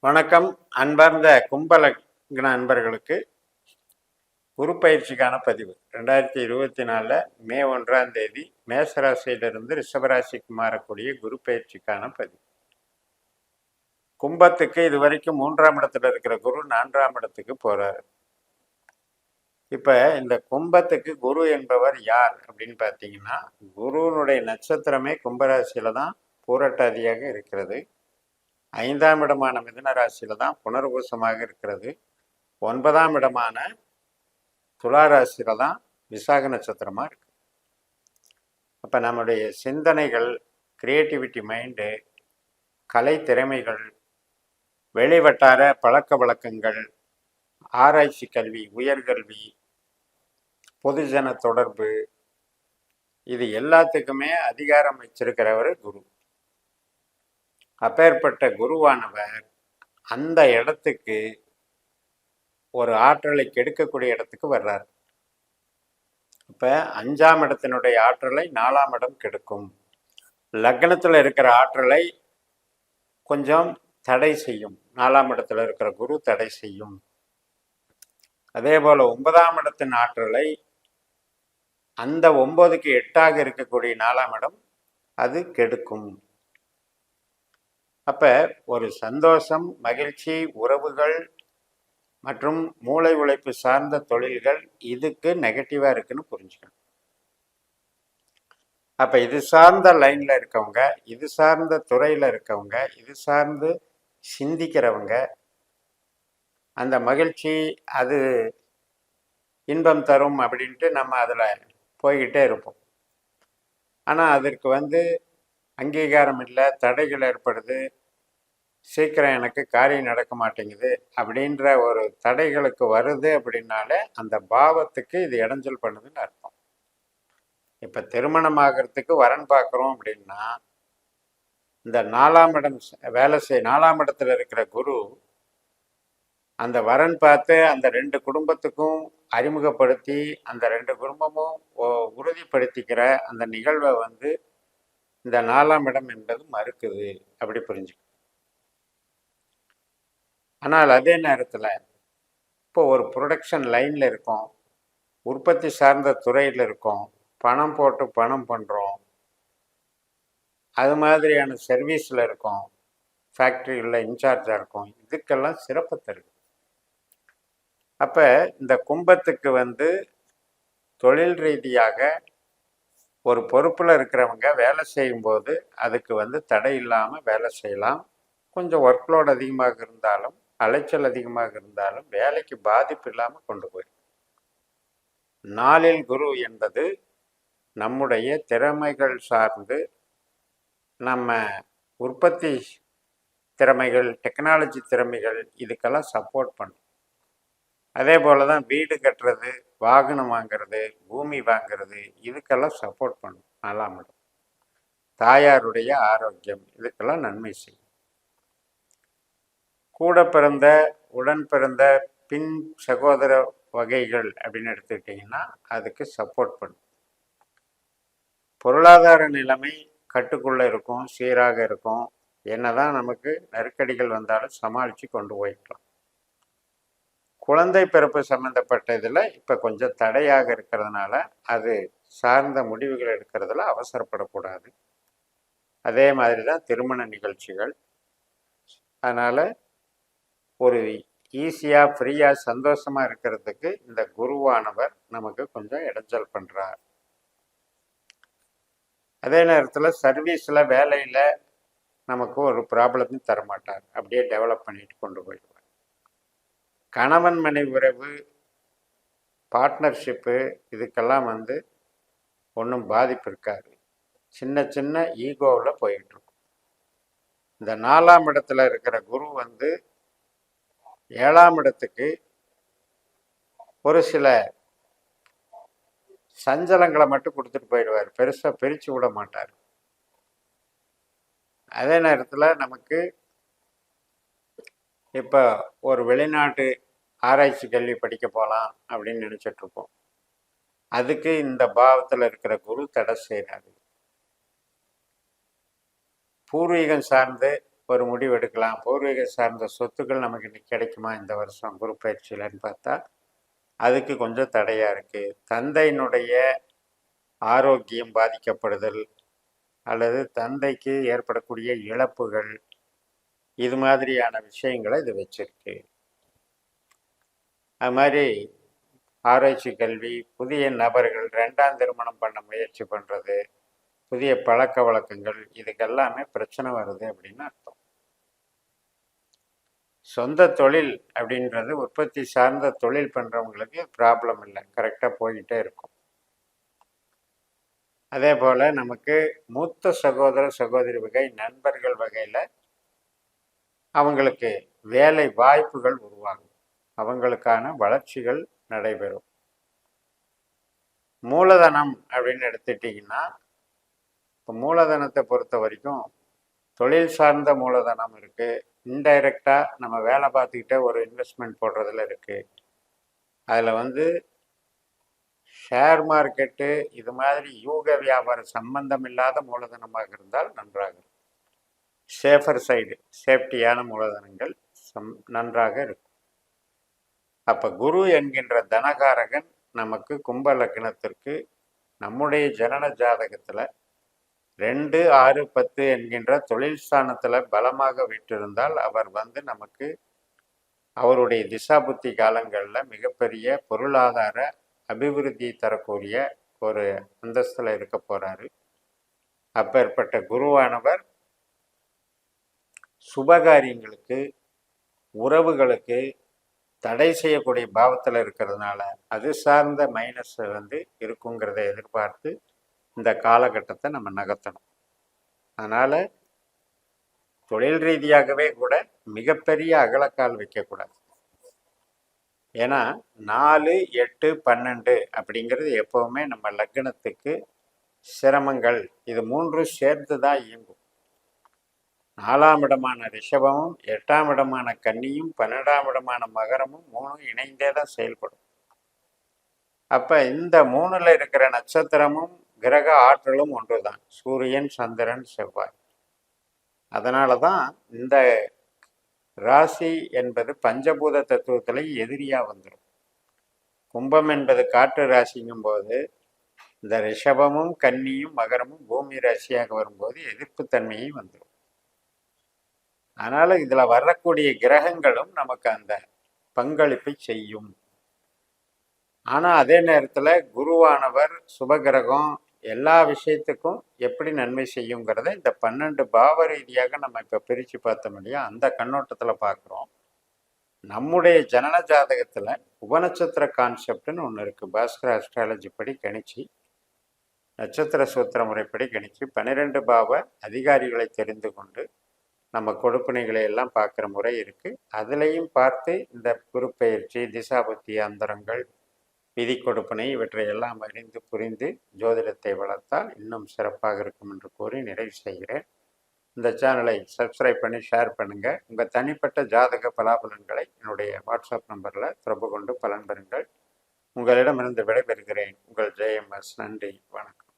வணக்கம். அன்பார்ந்த கும்பலக்ன அன்பர்களுக்கு குரு பயிற்சிக்கான பதிவு 2024 மே 1ஆம் தேதி மேசராசியிலிருந்து ரிஷபராசிக்கு மாறக்கூடிய குரு பயிற்சிக்கான பதிவு. கும்பத்துக்கு இதுவரைக்கும் 3ஆம் இடத்துல இருக்கிற குரு 4ஆம் இடத்துக்கு போறாரு. இப்ப இந்த கும்பத்துக்கு குரு என்பவர் யார் அப்படின்னு பார்த்தீங்கன்னா, குருனுடைய நட்சத்திரமே கும்பராசியில தான் பூரட்டாதியாக இருக்கிறது. 5ஆம் இடமான மிதுன ராசியில தான் புனர்பூசமாக இருக்கிறது. 9ஆம் இடமான துளாராசியில தான் விசாக நட்சத்திரமா இருக்கு. அப்ப நம்முடைய சிந்தனைகள், கிரியேட்டிவிட்டி மைண்டு, கலை திறமைகள், வெளிவட்டார பழக்க வழக்கங்கள், ஆராய்ச்சி கல்வி, உயர்கல்வி, பொதுஜன தொடர்பு, இது எல்லாத்துக்குமே அதிகாரம் வச்சிருக்கிறவர் குரு. அப்பேற்பட்ட குருவானவர் அந்த இடத்துக்கு ஒரு ஆற்றலை கெடுக்கக்கூடிய இடத்துக்கு வர்றார். இப்ப 5ஆம் இடத்தினுடைய ஆற்றலை 4ஆம் இடம் கெடுக்கும். லக்னத்துல இருக்கிற ஆற்றலை கொஞ்சம் தடை செய்யும். 4ஆம் இடத்துல இருக்கிற குரு தடை செய்யும். அதே போல 9ஆம் இடத்தின் ஆற்றலை அந்த 9க்கு 8ஆக இருக்கக்கூடிய 4ஆம் இடம் அது கெடுக்கும். அப்ப ஒரு சந்தோஷம், மகிழ்ச்சி, உறவுகள் மற்றும் மூளை உழைப்பு சார்ந்த தொழில்கள் இதுக்கு நெகட்டிவா இருக்குன்னு புரிஞ்சுக்கணும். அப்ப இது சார்ந்த லைன்ல இருக்கவங்க, இது சார்ந்த துறையில இருக்கவங்க, இது சார்ந்து சிந்திக்கிறவங்க, அந்த மகிழ்ச்சி அது இன்பம் தரும் அப்படின்ட்டு நம்ம அதில் போய்கிட்டே இருப்போம். ஆனால் அதற்கு அங்கீகாரம் இல்லை, தடைகள் ஏற்படுது, சீக்கிரம் எனக்கு காரியம் நடக்க மாட்டேங்குது அப்படின்ற ஒரு தடைகளுக்கு வருது அப்படின்னாலே அந்த பாவத்துக்கு இது இடைஞ்சல் பண்ணுதுன்னு அர்த்தம். இப்போ திருமணம் ஆகிறதுக்கு வரன் பார்க்குறோம் அப்படின்னா இந்த 4ஆம் இடம் வேலை 4ஆம் இடத்துல இருக்கிற குரு அந்த வரன் பார்த்து அந்த 2 குடும்பத்துக்கும் அறிமுகப்படுத்தி அந்த 2 குடும்பமும் உறுதிப்படுத்திக்கிற அந்த நிகழ்வை இந்த 4ஆம் இடம் என்பது மறுக்குது. அப்படி புரிஞ்சுக்கணும். ஆனால் அதே நேரத்தில் இப்போ ஒரு ப்ரொடக்ஷன் லைனில் இருக்கோம், உற்பத்தி சார்ந்த துறையில் இருக்கோம், பணம் போட்டு பணம் பண்ணுறோம், அது மாதிரியான சர்வீஸில் இருக்கோம், ஃபேக்ட்ரிகளில் இன்சார்ஜாக இருக்கும், இதுக்கெல்லாம் சிறப்பு தருது. அப்போ இந்த கும்பத்துக்கு தொழில் ரீதியாக ஒரு பொறுப்பில் இருக்கிறவங்க வேலை செய்யும்போது அதுக்கு தடை இல்லாமல் வேலை செய்யலாம். கொஞ்சம் ஒர்க்லோட் அதிகமாக இருந்தாலும், அலைச்சல் அதிகமாக இருந்தாலும் வேலைக்கு பாதிப்பு இல்லாமல் கொண்டு போயிடும். 4இல் குரு என்பது நம்முடைய திறமைகள் சார்ந்து நம்ம உற்பத்தி திறமைகள், டெக்னாலஜி திறமைகள் இதுக்கெல்லாம் சப்போர்ட் பண்ணும். அதே போல தான் வீடு கட்டுறது, வாகனம் வாங்கிறது, பூமி வாங்கிறது இதுக்கெல்லாம் சப்போர்ட் பண்ணும் 4ஆம் இடம். தாயாருடைய ஆரோக்கியம் இதுக்கெல்லாம் நன்மை செய்யும். கூட பிறந்த, உடன் பிறந்த, பின் சகோதர வகைகள் அப்படின்னு எடுத்துக்கிட்டிங்கன்னா அதுக்கு சப்போர்ட் பண்ணும். பொருளாதார நிலைமை கட்டுக்குள்ளே இருக்கும், சீராக இருக்கும். என்னதான் நமக்கு நெருக்கடிகள் வந்தாலும் சமாளித்து கொண்டு போய்க்கலாம். குழந்தை பிறப்பு சம்மந்தப்பட்ட இதில் இப்போ கொஞ்சம் தடையாக இருக்கிறதுனால அது சார்ந்த முடிவுகள் எடுக்கிறதுல அவசரப்படக்கூடாது. அதே மாதிரி தான் திருமண நிகழ்ச்சிகள். அதனால் ஒரு ஈஸியாக, ஃப்ரீயாக, சந்தோஷமாக இருக்கிறதுக்கு இந்த குருவானவர் நமக்கு கொஞ்சம் இடைஞ்சல் பண்ணுறார். அதே நேரத்தில் சர்வீஸில், வேலையில் நமக்கு ஒரு ப்ராப்ளத்தையும் தரமாட்டார். அப்படியே டெவலப் பண்ணிட்டு கொண்டு போயிடுவார். கணவன் மனைவி உறவு, பார்ட்னர்ஷிப்பு இதுக்கெல்லாம் ஒன்றும் பாதிப்பு இருக்காது. சின்ன சின்ன ஈகோவில் போயிட்டு இருக்கும். இந்த 4ஆம் இடத்துல இருக்கிற குரு 7ஆம் இடத்துக்கு ஒரு சில சஞ்சலங்களை மட்டும் கொடுத்துட்டு போயிடுவார். பெருசாக பிரித்து விட மாட்டார். அதே நேரத்தில் நமக்கு இப்போ ஒரு வெளிநாட்டு ஆராய்ச்சி கல்வி படிக்க போகலாம் அப்படின்னு நினச்சிட்டு இருப்போம். அதுக்கு இந்த பாவத்தில் இருக்கிற குரு தடை செய்கிறாரு. பூர்வீகம் சார்ந்து ஒரு முடிவு எடுக்கலாம். பூர்வீக சார்ந்த சொத்துக்கள் நமக்கு இன்னைக்கு கிடைக்குமா இந்த வருஷம் குரு பயிற்சியிலன்னு பார்த்தா அதுக்கு கொஞ்சம் தடையா இருக்கு. தந்தையினுடைய ஆரோக்கியம் பாதிக்கப்படுதல் அல்லது தந்தைக்கு ஏற்படக்கூடிய இழப்புகள் இது மாதிரியான விஷயங்களை இது வச்சிருக்கு. அது மாதிரி ஆராய்ச்சி கல்வி, புதிய நபர்கள், 2ஆம் திருமணம் பண்ண முயற்சி பண்ணுறது, புதிய பழக்க வழக்கங்கள், இதுக்கெல்லாமே பிரச்சனை வருது அப்படின்னு அர்த்தம். சொந்த தொழில் அப்படின்றது உற்பத்தி சார்ந்த தொழில் பண்ணுறவங்களுக்கு ப்ராப்ளம் இல்லை, கரெக்டாக போய்கிட்டே இருக்கும். அதே போல் நமக்கு மூத்த சகோதர சகோதரி வகை நண்பர்கள் வகையில் அவங்களுக்கு வேலை வாய்ப்புகள் உருவாகும், அவங்களுக்கான வளர்ச்சிகள் நடைபெறும். மூலதனம் அப்படின்னு எடுத்துட்டிங்கன்னா, இப்போ மூலதனத்தை பொறுத்த வரைக்கும் தொழில் சார்ந்த மூலதனம் இருக்குது, இன்டைரக்டாக நம்ம வேலை பார்த்துக்கிட்டே ஒரு இன்வெஸ்ட்மெண்ட் போடுறதுல இருக்குது. அதில் ஷேர் மார்க்கெட்டு இது மாதிரி யூக வியாபாரம் சம்பந்தம் இல்லாத மூலதனமாக இருந்தால் நன்றாக இருக்கும். சேஃபர் சைடு, சேஃப்டியான மூலதனங்கள் நன்றாக இருக்கும். அப்போ குரு என்கின்ற தனகாரகன் நமக்கு கும்ப லக்னத்திற்கு நம்முடைய ஜனன ஜாதகத்தில் 2, 6, 10 என்கின்ற தொழில் ஸ்தானத்தில் பலமாக விட்டிருந்தால் அவர் நமக்கு அவருடைய திசாபுத்தி காலங்களில் மிகப்பெரிய பொருளாதார அபிவிருத்தி தரக்கூடிய ஒரு அந்தஸ்தில் இருக்க போகிறாரு. அப்பேற்பட்ட குருவானவர் சுபகாரியங்களுக்கு, உறவுகளுக்கு தடை செய்யக்கூடிய பாவத்தில் இருக்கிறதுனால அது சார்ந்த மைனஸ் இருக்குங்கிறத எதிர்பார்த்து இந்த காலகட்டத்தை நம்ம நகர்த்தணும். அதனால் தொழில் ரீதியாகவே கூட மிகப்பெரிய அகலக்கால் வைக்கக்கூடாது. ஏன்னா 4, 8, 12 அப்படிங்கிறது எப்போவுமே நம்ம லக்னத்துக்கு சிரமங்கள், இது 3 சேர்த்து தான் இயங்கும். 4ஆம் இடமான ரிஷபமும் 8ஆம் இடமான கன்னியும் 12ஆம் இடமான மகரமும் 3 இணைந்தே தான் செயல்படும். அப்போ இந்த 3ல் இருக்கிற நட்சத்திரமும் கிரக ஆற்றலும் ஒன்று தான், சூரியன், சந்திரன், செவ்வாய். அதனால தான் இந்த ராசி என்பது பஞ்சபூத தத்துவத்தில் எதிரியாக வந்துடும். கும்பம் என்பது காற்று ராசிங்கும் போது இந்த ரிஷபமும் கன்னியும் மகரமும் பூமி ராசியாக வரும்போது எதிர்ப்புத்தன்மையும் வந்துடும். அதனால் இதில் வரக்கூடிய கிரகங்களும் நமக்கு அந்த பங்களிப்பை செய்யும். ஆனால் அதே நேரத்தில் குருவானவர் சுபகிரகம் எல்லா விஷயத்துக்கும் எப்படி நன்மை செய்யுங்கிறத இந்த 12 பாவ ரீதியாக நம்ம இப்போ பிரித்து பார்த்தோம் இல்லையா, அந்த கண்ணோட்டத்தில் பார்க்குறோம். நம்முடைய ஜனன ஜாதகத்தில் உபநட்சத்திர கான்செப்ட்னு ஒன்று இருக்குது. பாஸ்கர அஸ்ட்ராலஜி படி கணிச்சு, நட்சத்திர சூத்திர முறைப்படி கணிச்சு 12 பாவ அதிகாரிகளை தெரிந்து கொண்டு நம்ம கொடுப்பினைகளை எல்லாம் பார்க்குற முறை இருக்குது. அதுலேயும் பார்த்து இந்த குருப்பெயர்ச்சி, திசாபுத்தி அந்தரங்கள், விதி கொடுப்பினை இவற்றை எல்லாம் அறிந்து புரிந்து ஜோதிடத்தை வளர்த்தால் இன்னும் சிறப்பாக இருக்கும் என்று கூறி நிறைவு செய்கிறேன். இந்த சேனலை சப்ஸ்கிரைப் பண்ணி ஷேர் பண்ணுங்கள். உங்கள் தனிப்பட்ட ஜாதக பலாபலன்களை என்னுடைய வாட்ஸ்அப் நம்பரில் தொடர்பு கொண்டு பலன் பெறுங்கள். உங்களிடமிருந்து விடைபெறுகிறேன். உங்கள் JMS. நன்றி, வணக்கம்.